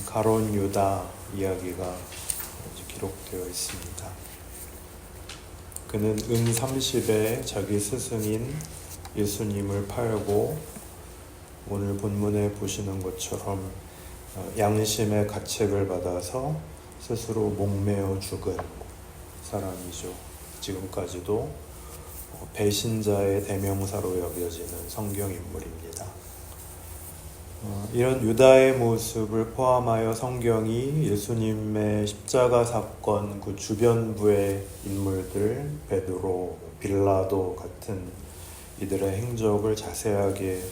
가룟 유다 이야기가 기록되어 있습니다. 그는 은 30에 자기 스승인 예수님을 팔고 오늘 본문에 보시는 것처럼 양심의 가책을 받아서 스스로 목매어 죽은 사람이죠. 지금까지도 배신자의 대명사로 여겨지는 성경인물입니다. 이런 유다의 모습을 포함하여 성경이 예수님의 십자가 사건 그 주변부의 인물들, 베드로, 빌라도 같은 이들의 행적을 자세하게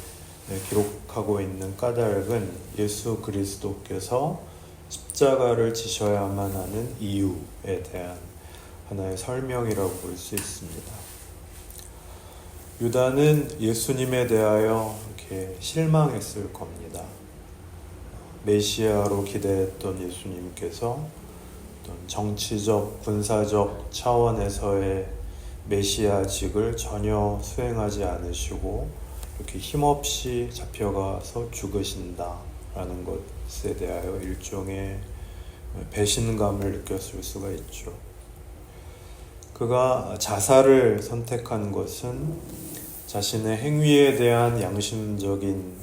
기록하고 있는 까닭은 예수 그리스도께서 십자가를 지셔야만 하는 이유에 대한 하나의 설명이라고 볼 수 있습니다. 유다는 예수님에 대하여 이렇게 실망했을 겁니다. 메시아로 기대했던 예수님께서 어떤 정치적, 군사적 차원에서의 메시아직을 전혀 수행하지 않으시고 이렇게 힘없이 잡혀가서 죽으신다라는 것에 대하여 일종의 배신감을 느꼈을 수가 있죠. 그가 자살을 선택한 것은 자신의 행위에 대한 양심적인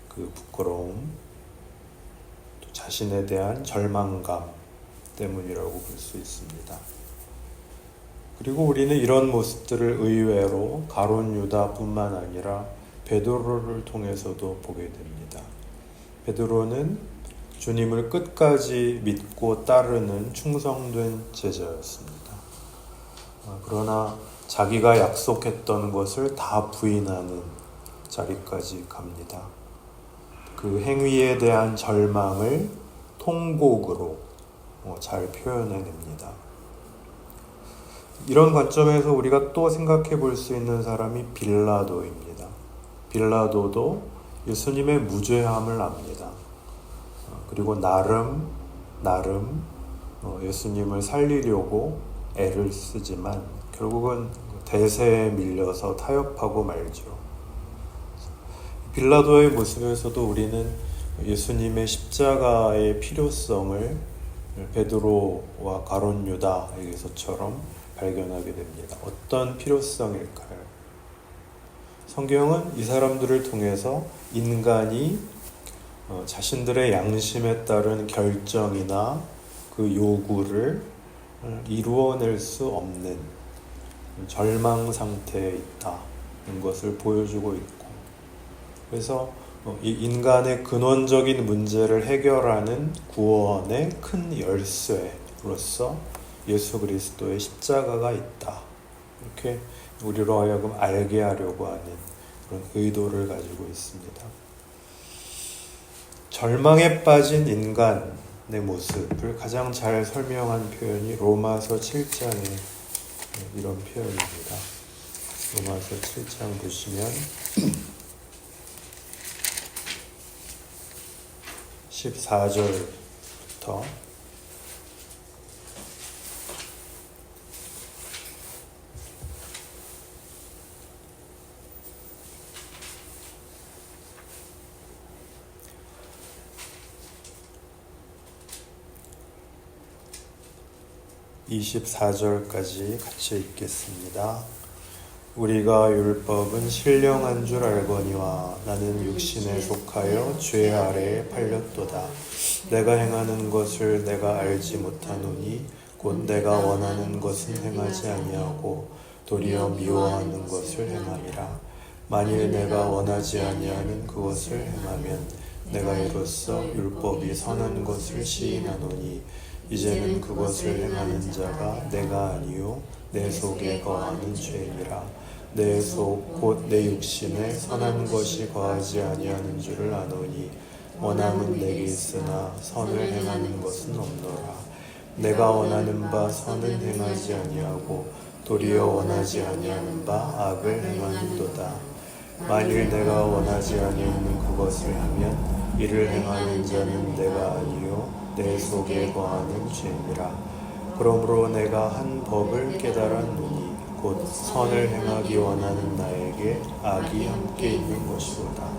그 부끄러움, 또 자신에 대한 절망감 때문이라고 볼 수 있습니다. 그리고 우리는 이런 모습들을 의외로 가룟 유다뿐만 아니라 베드로를 통해서도 보게 됩니다. 베드로는 주님을 끝까지 믿고 따르는 충성된 제자였습니다. 그러나 자기가 약속했던 것을 다 부인하는 자리까지 갑니다. 그 행위에 대한 절망을 통곡으로 잘 표현해냅니다. 이런 관점에서 우리가 또 생각해 볼 수 있는 사람이 빌라도입니다. 빌라도도 예수님의 무죄함을 압니다. 그리고 나름 예수님을 살리려고 애를 쓰지만 결국은 대세에 밀려서 타협하고 말죠. 빌라도의 모습에서도 우리는 예수님의 십자가의 필요성을 베드로와 가룟 유다에게서처럼 발견하게 됩니다. 어떤 필요성일까요? 성경은 이 사람들을 통해서 인간이 자신들의 양심에 따른 결정이나 그 요구를 이루어낼 수 없는 절망 상태에 있다는 것을 보여주고 있고, 그래서 이 인간의 근원적인 문제를 해결하는 구원의 큰 열쇠로서 예수 그리스도의 십자가가 있다, 이렇게 우리로 하여금 알게 하려고 하는 그런 의도를 가지고 있습니다. 절망에 빠진 인간의 모습을 가장 잘 설명한 표현이 로마서 7장의 이런 표현입니다. 로마서 7장 보시면 14절부터 24절까지 같이 읽겠습니다. 우리가 율법은 신령한 줄 알거니와 나는 육신에 속하여 죄 아래에 팔렸도다. 내가 행하는 것을 내가 알지 못하노니 곧 내가 원하는 것은 행하지 아니하고 도리어 미워하는 것을 행함이라. 만일 내가 원하지 아니하는 그것을 행하면 내가 이로써 율법이 선한 것을 시인하노니 이제는 그것을 행하는 자가 내가 아니요 내 속에 거하는 죄니라. 내 속 곧 내 육신에 선한 것이 거하지 아니하는 줄을 아노니 원함은 내게 있으나 선을 행하는 것은 없노라. 내가 원하는 바 선은 행하지 아니하고 도리어 원하지 아니하는 바 악을 행하는도다. 만일 내가 원하지 아니하는 그것을 하면 이를 행하는 자는 내가 아니요 내 속에 거하는 죄니라. 그러므로 내가 한 법을 깨달았노니 곧 선을 행하기 원하는 나에게 악이 함께 있는 것이로다.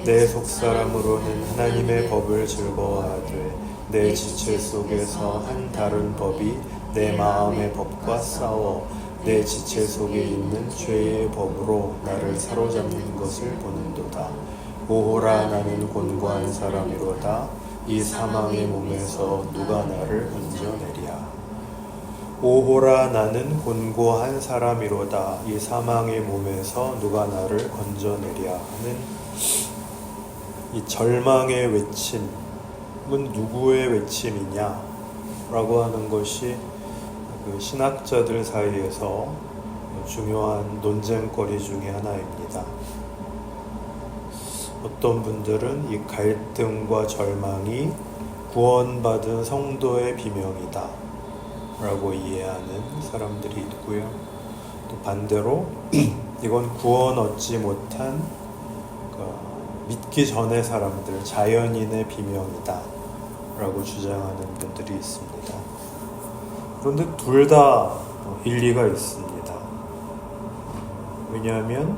내 속사람으로는 하나님의 법을 즐거워하되 내 지체 속에서 한 다른 법이 내 마음의 법과 싸워 내 지체 속에 있는 죄의 법으로 나를 사로잡는 것을 보는도다. 오호라 나는 곤고한 사람이로다. 이 사망의 몸에서 누가 나를 건져내랴. 오호라 나는 곤고한 사람이로다. 이 사망의 몸에서 누가 나를 건져내랴 하는 이 절망의 외침은 누구의 외침이냐 라고 하는 것이 그 신학자들 사이에서 중요한 논쟁거리 중에 하나입니다. 어떤 분들은 이 갈등과 절망이 구원받은 성도의 비명이다 라고 이해하는 사람들이 있고요. 또 반대로 이건 구원 얻지 못한 믿기 전의 사람들, 자연인의 비명이다 라고 주장하는 분들이 있습니다. 그런데 둘 다 일리가 있습니다. 왜냐하면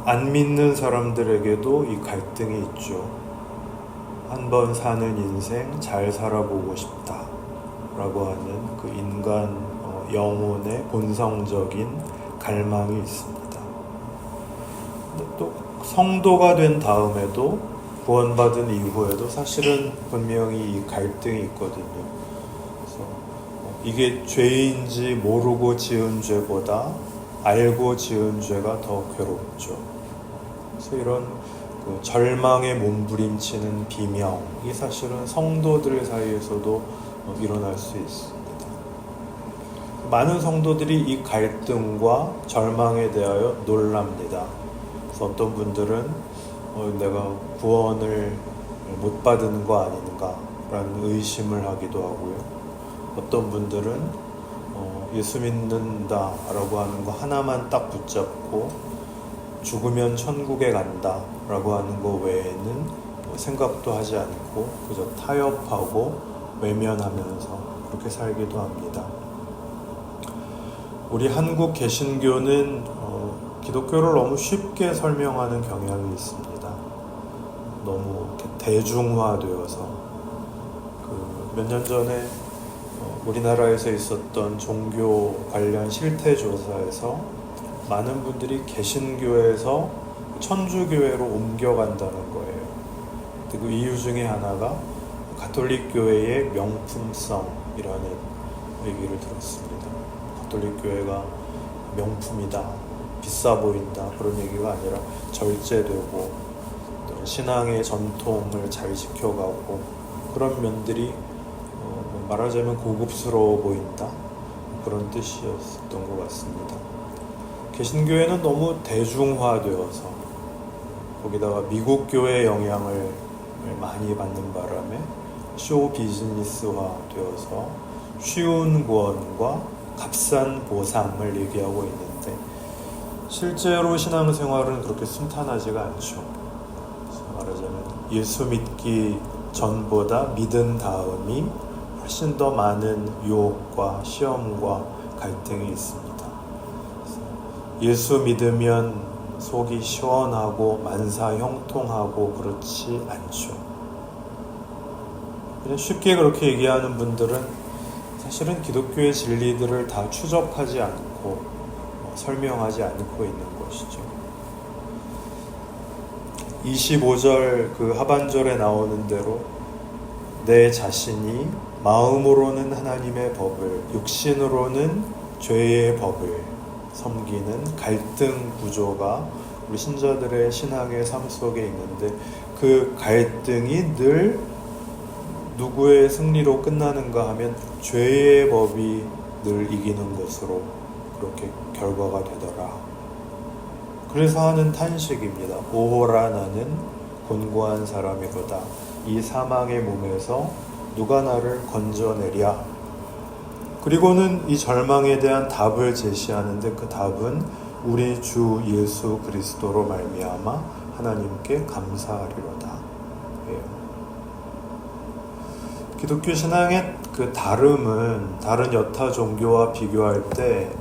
안 믿는 사람들에게도 이 갈등이 있죠. 한번 사는 인생 잘 살아보고 싶다 라고 하는 그 인간 영혼의 본성적인 갈망이 있습니다. 또 성도가 된 다음에도 구원받은 이후에도 사실은 분명히 이 갈등이 있거든요. 그래서 이게 죄인지 모르고 지은 죄보다 알고 지은 죄가 더 괴롭죠. 그래서 이런 그 절망에 몸부림치는 비명이 사실은 성도들 사이에서도 일어날 수 있습니다. 많은 성도들이 이 갈등과 절망에 대하여 놀랍니다. 그래서 어떤 분들은 내가 구원을 못 받은 거 아닌가 라는 의심을 하기도 하고요. 어떤 분들은 예수 믿는다 라고 하는 거 하나만 딱 붙잡고 죽으면 천국에 간다 라고 하는 거 외에는 생각도 하지 않고 그저 타협하고 외면하면서 그렇게 살기도 합니다. 우리 한국 개신교는 기독교를 너무 쉽게 설명하는 경향이 있습니다. 너무 대중화되어서 몇 년 전에 우리나라에서 있었던 종교 관련 실태조사에서 많은 분들이 개신교에서 천주교회로 옮겨간다는 거예요. 그 이유 중에 하나가 가톨릭 교회의 명품성이라는 얘기를 들었습니다. 가톨릭 교회가 명품이다, 비싸 보인다 그런 얘기가 아니라 절제되고 또 신앙의 전통을 잘 지켜가고 그런 면들이 말하자면 고급스러워 보인다 그런 뜻이었던 것 같습니다. 개신교회는 너무 대중화되어서 거기다가 미국 교회의 영향을 많이 받는 바람에 쇼 비즈니스화 되어서 쉬운 구원과 값싼 보상을 얘기하고 있는데 실제로 신앙생활은 그렇게 순탄하지가 않죠. 그래서 말하자면 예수 믿기 전보다 믿은 다음이 훨씬 더 많은 유혹과 시험과 갈등이 있습니다. 예수 믿으면 속이 시원하고 만사 형통하고 그렇지 않죠. 그냥 쉽게 그렇게 얘기하는 분들은 사실은 기독교의 진리들을 다 추적하지 않고 설명하지 않고 있는 것이죠. 25절 그 하반절에 나오는 대로 내 자신이 마음으로는 하나님의 법을, 육신으로는 죄의 법을 섬기는 갈등 구조가 우리 신자들의 신앙의 삶 속에 있는데 그 갈등이 늘 누구의 승리로 끝나는가 하면 죄의 법이 늘 이기는 것으로 그렇게 결과가 되더라. 그래서 하는 탄식입니다. 오호라 나는 곤고한 사람이로다. 이 사망의 몸에서 누가 나를 건져내랴. 그리고는 이 절망에 대한 답을 제시하는데 그 답은 우리 주 예수 그리스도로 말미암아 하나님께 감사하리로다. 기독교 신앙의 그 다름은 다른 여타 종교와 비교할 때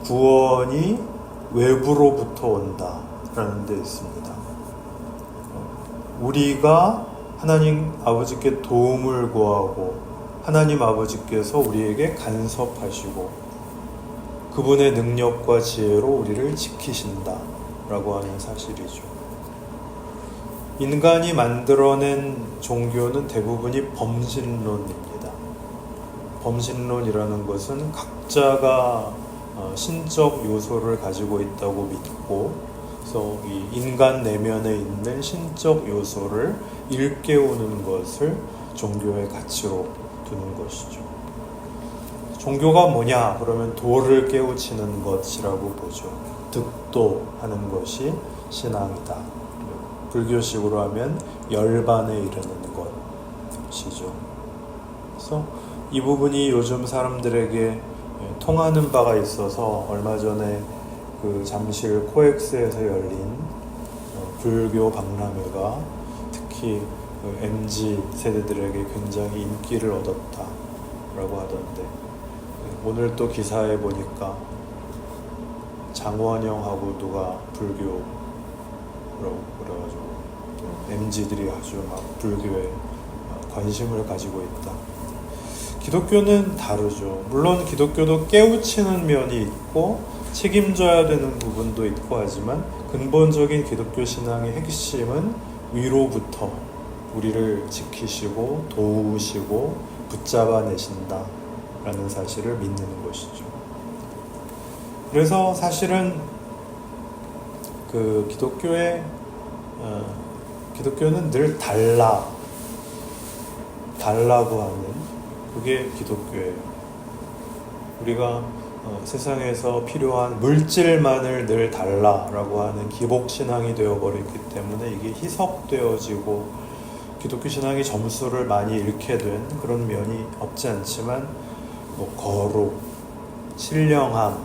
구원이 외부로부터 온다 라는 데 있습니다. 우리가 하나님 아버지께 도움을 구하고 하나님 아버지께서 우리에게 간섭하시고 그분의 능력과 지혜로 우리를 지키신다 라고 하는 사실이죠. 인간이 만들어낸 종교는 대부분이 범신론입니다. 범신론이라는 것은 각자가 신적 요소를 가지고 있다고 믿고, 그래서 이 인간 내면에 있는 신적 요소를 일깨우는 것을 종교의 가치로 두는 것이죠. 종교가 뭐냐? 그러면 도를 깨우치는 것이라고 보죠. 득도하는 것이 신앙이다. 불교식으로 하면 열반에 이르는 것이죠. 그래서 이 부분이 요즘 사람들에게 통하는 바가 있어서 얼마 전에 그 잠실 코엑스에서 열린 불교 박람회가 특히 MZ 세대들에게 굉장히 인기를 얻었다라고 하던데, 오늘 또 기사에 보니까 장원영하고 누가 불교라고 그래가지고 MZ들이 아주 막 불교에 관심을 가지고 있다. 기독교는 다르죠. 물론 기독교도 깨우치는 면이 있고 책임져야 되는 부분도 있고 하지만 근본적인 기독교 신앙의 핵심은 위로부터 우리를 지키시고 도우시고 붙잡아내신다 라는 사실을 믿는 것이죠. 그래서 사실은 그 기독교는 늘 달라고 하는, 그게 기독교예요. 우리가 세상에서 필요한 물질만을 늘 달라라고 하는 기복신앙이 되어버렸기 때문에 이게 희석되어지고 기독교 신앙이 점수를 많이 잃게 된 그런 면이 없지 않지만, 거룩, 신령함,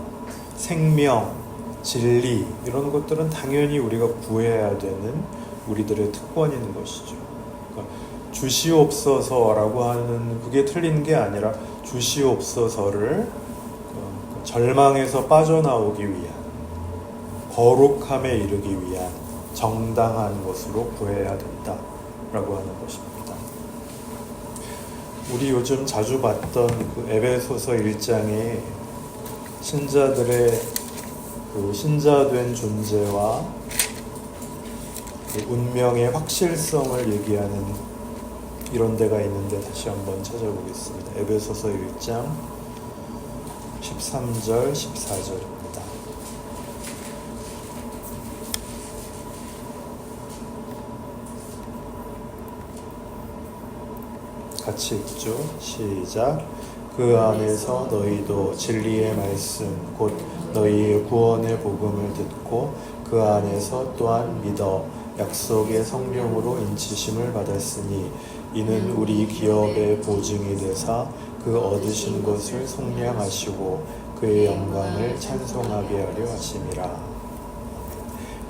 생명, 진리 이런 것들은 당연히 우리가 구해야 되는 우리들의 특권인 것이죠. 그러니까 주시옵소서라고 하는 그게 틀린 게 아니라 주시옵소서를 절망에서 빠져나오기 위한, 거룩함에 이르기 위한 정당한 것으로 구해야 된다라고 하는 것입니다. 우리 요즘 자주 봤던 그 에베소서 1장에 신자들의 그 신자된 존재와 그 운명의 확실성을 얘기하는 이런 데가 있는데 다시 한번 찾아보겠습니다. 에베소서 1장 13절 14절입니다. 같이 읽죠. 시작. 그 안에서 너희도 진리의 말씀 곧 너희의 구원의 복음을 듣고 그 안에서 또한 믿어 약속의 성령으로 인치심을 받았으니 이는 우리 기업의 보증이 되사 그 얻으신 것을 속량하시고 그의 영광을 찬송하게 하려 하심이라.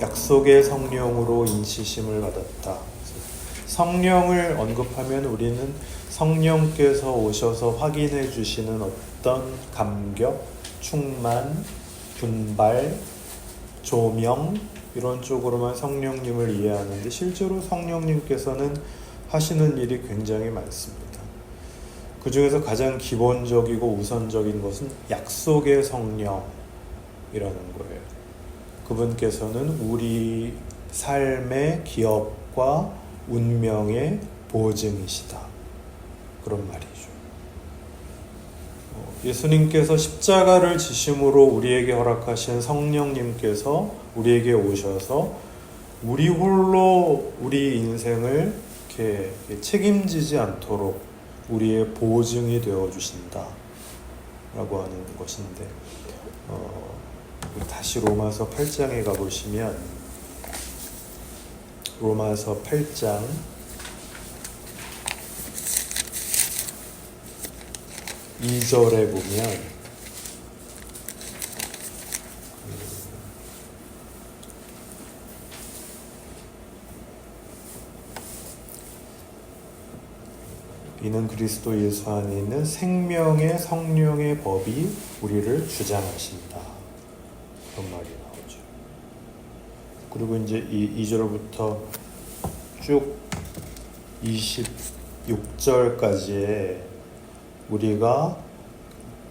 약속의 성령으로 인치심을 받았다. 성령을 언급하면 우리는 성령께서 오셔서 확인해 주시는 어떤 감격, 충만, 분발, 조명 이런 쪽으로만 성령님을 이해하는데, 실제로 성령님께서는 하시는 일이 굉장히 많습니다. 그 중에서 가장 기본적이고 우선적인 것은 약속의 성령이라는 거예요. 그분께서는 우리 삶의 기업과 운명의 보증이시다. 그런 말이죠. 예수님께서 십자가를 지심으로 우리에게 허락하신 성령님께서 우리에게 오셔서 우리 홀로 우리 인생을 이렇게 책임지지 않도록 우리의 보증이 되어주신다 라고 하는 것인데, 다시 로마서 8장에 가보시면 로마서 8장 2절에 보면 이는 그리스도 예수 안에 있는 생명의 성령의 법이 우리를 주장하신다. 그런 말이 나오죠. 그리고 이제 이 2절부터 쭉 26절까지에 우리가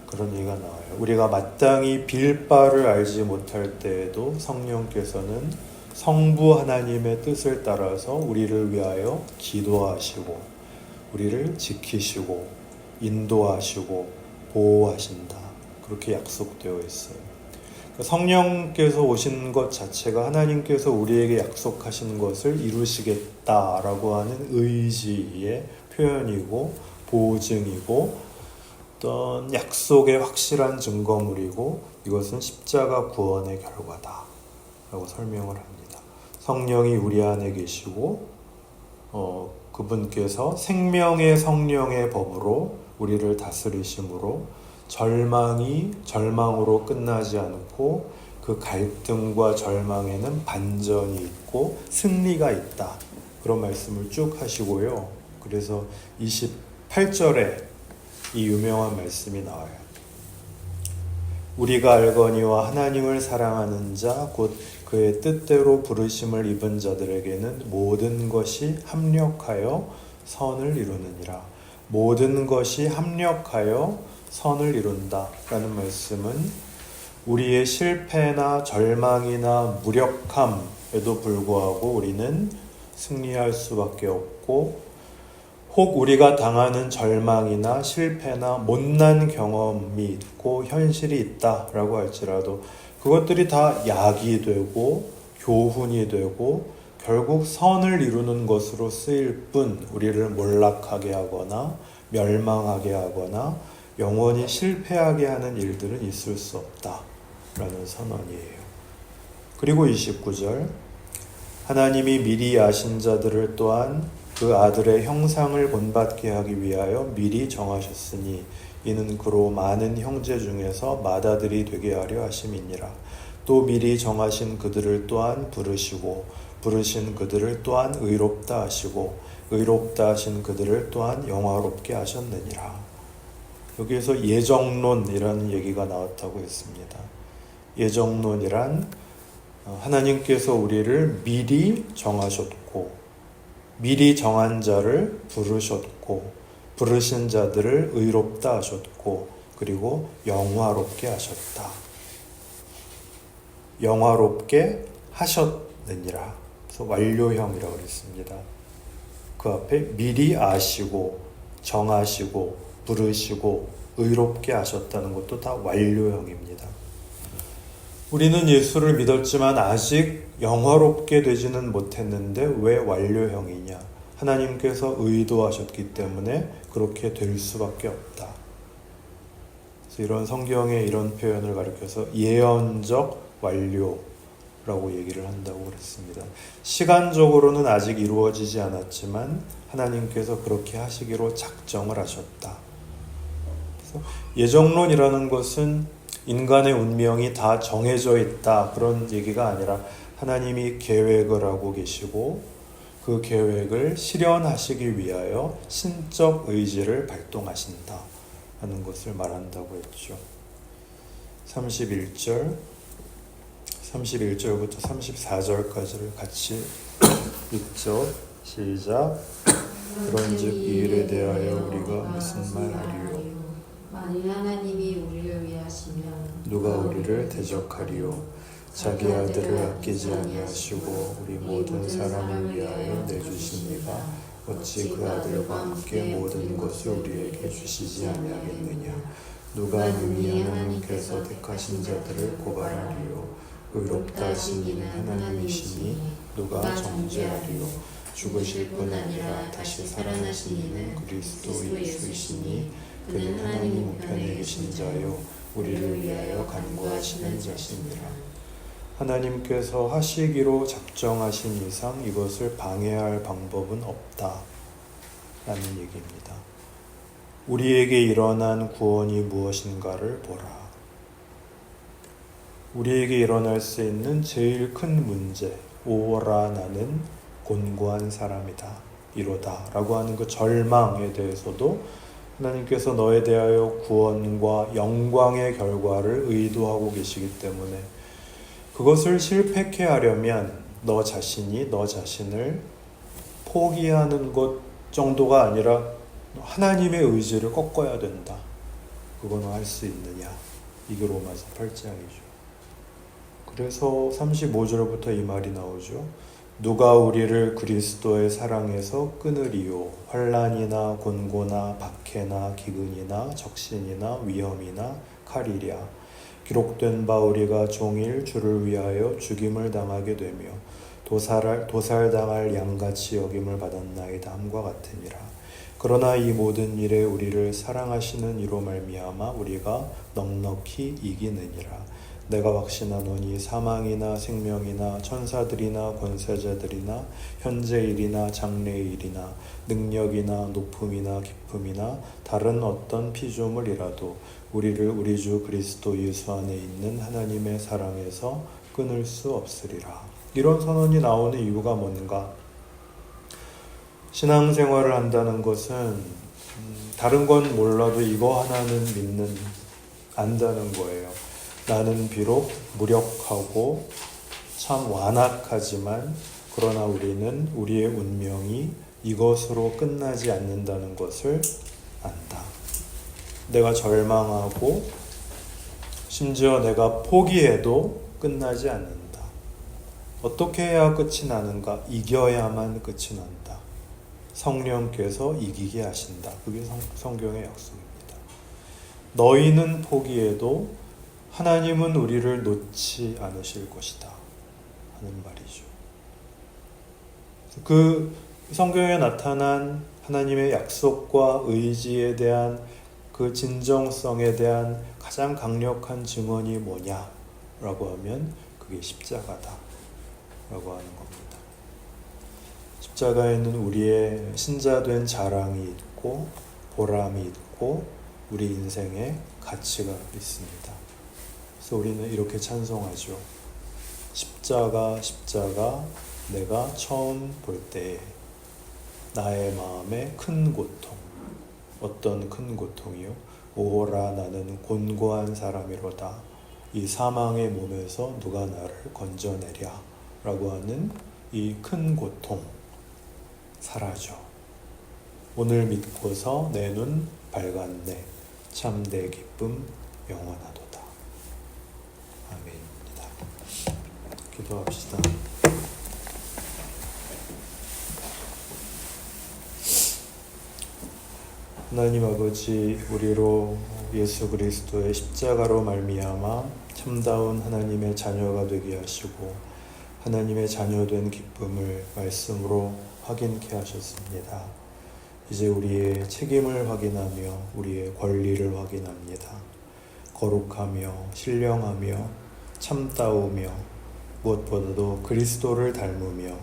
그런 얘기가 나와요. 우리가 마땅히 빌 바를 알지 못할 때에도 성령께서는 성부 하나님의 뜻을 따라서 우리를 위하여 기도하시고 우리를 지키시고 인도하시고 보호하신다. 그렇게 약속되어 있어요. 성령께서 오신 것 자체가 하나님께서 우리에게 약속하신 것을 이루시겠다라고 하는 의지의 표현이고 보증이고 어떤 약속의 확실한 증거물이고 이것은 십자가 구원의 결과다 라고 설명을 합니다. 성령이 우리 안에 계시고 그분께서 생명의 성령의 법으로 우리를 다스리심으로 절망이 절망으로 끝나지 않고 그 갈등과 절망에는 반전이 있고 승리가 있다. 그런 말씀을 쭉 하시고요. 그래서 28절에 이 유명한 말씀이 나와요. 우리가 알거니와 하나님을 사랑하는 자 곧 그의 뜻대로 부르심을 입은 자들에게는 모든 것이 합력하여 선을 이루느니라. 모든 것이 합력하여 선을 이룬다 라는 말씀은 우리의 실패나 절망이나 무력함에도 불구하고 우리는 승리할 수밖에 없고 혹 우리가 당하는 절망이나 실패나 못난 경험이 있고 현실이 있다라고 할지라도 그것들이 다 약이 되고 교훈이 되고 결국 선을 이루는 것으로 쓰일 뿐 우리를 몰락하게 하거나 멸망하게 하거나 영원히 실패하게 하는 일들은 있을 수 없다라는 선언이에요. 그리고 29절 하나님이 미리 아신 자들을 또한 그 아들의 형상을 본받게 하기 위하여 미리 정하셨으니 이는 그로 많은 형제 중에서 맏아들이 되게 하려 하심이니라. 또 미리 정하신 그들을 또한 부르시고 부르신 그들을 또한 의롭다 하시고 의롭다 하신 그들을 또한 영화롭게 하셨느니라. 여기에서 예정론이라는 얘기가 나왔다고 했습니다. 예정론이란 하나님께서 우리를 미리 정하셨고 미리 정한 자를 부르셨고 부르신 자들을 의롭다 하셨고 그리고 영화롭게 하셨다. 영화롭게 하셨느니라. 그래서 완료형이라고 그랬습니다. 그 앞에 미리 아시고 정하시고 부르시고 의롭게 하셨다는 것도 다 완료형입니다. 우리는 예수를 믿었지만 아직 영화롭게 되지는 못했는데 왜 완료형이냐? 하나님께서 의도하셨기 때문에 그렇게 될 수밖에 없다. 그래서 이런 성경의 이런 표현을 가리켜서 예언적 완료라고 얘기를 한다고 그랬습니다. 시간적으로는 아직 이루어지지 않았지만 하나님께서 그렇게 하시기로 작정을 하셨다. 그래서 예정론이라는 것은 인간의 운명이 다 정해져 있다 그런 얘기가 아니라 하나님이 계획을 하고 계시고 그 계획을 실현하시기 위하여 신적 의지를 발동하신다 하는 것을 말한다고 했죠. 31절부터 34절까지를 같이 읽죠. 시작. 그런즉 이 일에 대하여 우리가 무슨 말하리요? 만일 하나님이 우리를 위하시면 누가 우리를 대적하리요? 자기 아들을 아끼지 아니하시고 우리 모든 사람을 위하여 내주시니가 어찌 그 아들과 함께 모든 것을 우리에게 주시지 아니하겠느냐? 누가 능히 하나님께서 택하신 자들을 고발하리요? 의롭다 하신 이는 하나님이시니 누가 정죄하리요? 죽으실 뿐 아니라 다시 살아나신 이는 그리스도 예수이시니 그는 하나님 우편에 계신 자요 우리를 위하여 간구하시는 자시니라. 하나님께서 하시기로 작정하신 이상 이것을 방해할 방법은 없다 라는 얘기입니다. 우리에게 일어난 구원이 무엇인가를 보라. 우리에게 일어날 수 있는 제일 큰 문제, 오라 나는 곤고한 사람이다, 이로다 라고 하는 그 절망에 대해서도 하나님께서 너에 대하여 구원과 영광의 결과를 의도하고 계시기 때문에 그것을 실패케 하려면 너 자신이 너 자신을 포기하는 것 정도가 아니라 하나님의 의지를 꺾어야 된다. 그거는 할 수 있느냐? 이게 로마서 8장이죠. 그래서 35절부터 이 말이 나오죠. 누가 우리를 그리스도의 사랑에서 끊으리요? 환난이나 곤고나 박해나 기근이나 적신이나 위험이나 칼이랴. 기록된 바 우리가 종일 주를 위하여 죽임을 당하게 되며 도살당할 양같이 여김을 받았나이다 함과 같으니라. 그러나 이 모든 일에 우리를 사랑하시는 이로 말미암아 우리가 넉넉히 이기느니라. 내가 확신하노니 사망이나 생명이나 천사들이나 권세자들이나 현재일이나 장래일이나 능력이나 높음이나 깊음이나 다른 어떤 피조물이라도 우리를 우리 주 그리스도 예수 안에 있는 하나님의 사랑에서 끊을 수 없으리라. 이런 선언이 나오는 이유가 뭔가? 신앙생활을 한다는 것은 다른 건 몰라도 이거 하나는 안다는 거예요. 나는 비록 무력하고 참 완악하지만 그러나 우리는 우리의 운명이 이것으로 끝나지 않는다는 것을 안다. 내가 절망하고 심지어 내가 포기해도 끝나지 않는다. 어떻게 해야 끝이 나는가? 이겨야만 끝이 난다. 성령께서 이기게 하신다. 그게 성경의 약속입니다. 너희는 포기해도 하나님은 우리를 놓지 않으실 것이다 하는 말이죠. 그 성경에 나타난 하나님의 약속과 의지에 대한 그 진정성에 대한 가장 강력한 증언이 뭐냐라고 하면 그게 십자가다 라고 하는 겁니다. 십자가에는 우리의 신자된 자랑이 있고 보람이 있고 우리 인생의 가치가 있습니다. 그래서 우리는 이렇게 찬송하죠. 십자가 내가 처음 볼 때에 나의 마음에 큰 고통. 어떤 큰 고통이요? 오호라 나는 곤고한 사람이로다. 이 사망의 몸에서 누가 나를 건져내랴 라고 하는 이 큰 고통 사라져. 오늘 믿고서 내 눈 밝았네. 참 내 기쁨 영원하도다. 아멘입니다. 기도합시다. 하나님 아버지, 우리로 예수 그리스도의 십자가로 말미암아 참다운 하나님의 자녀가 되게 하시고 하나님의 자녀된 기쁨을 말씀으로 확인케 하셨습니다. 이제 우리의 책임을 확인하며 우리의 권리를 확인합니다. 거룩하며 신령하며 참다우며 무엇보다도 그리스도를 닮으며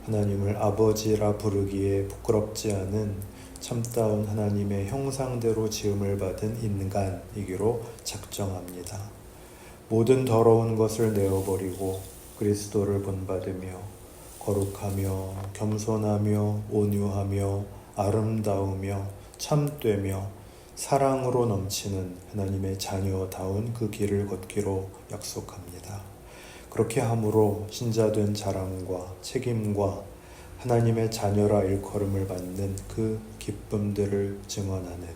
하나님을 아버지라 부르기에 부끄럽지 않은 참다운 하나님의 형상대로 지음을 받은 인간이기로 작정합니다. 모든 더러운 것을 내어버리고 그리스도를 본받으며 거룩하며 겸손하며 온유하며 아름다우며 참되며 사랑으로 넘치는 하나님의 자녀다운 그 길을 걷기로 약속합니다. 그렇게 함으로 신자된 자랑과 책임과 하나님의 자녀라 일컬음을 받는 그 기쁨들을 증언하는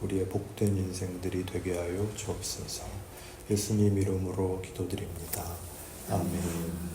우리의 복된 인생들이 되게 하여 주옵소서. 예수님 이름으로 기도드립니다. 아멘.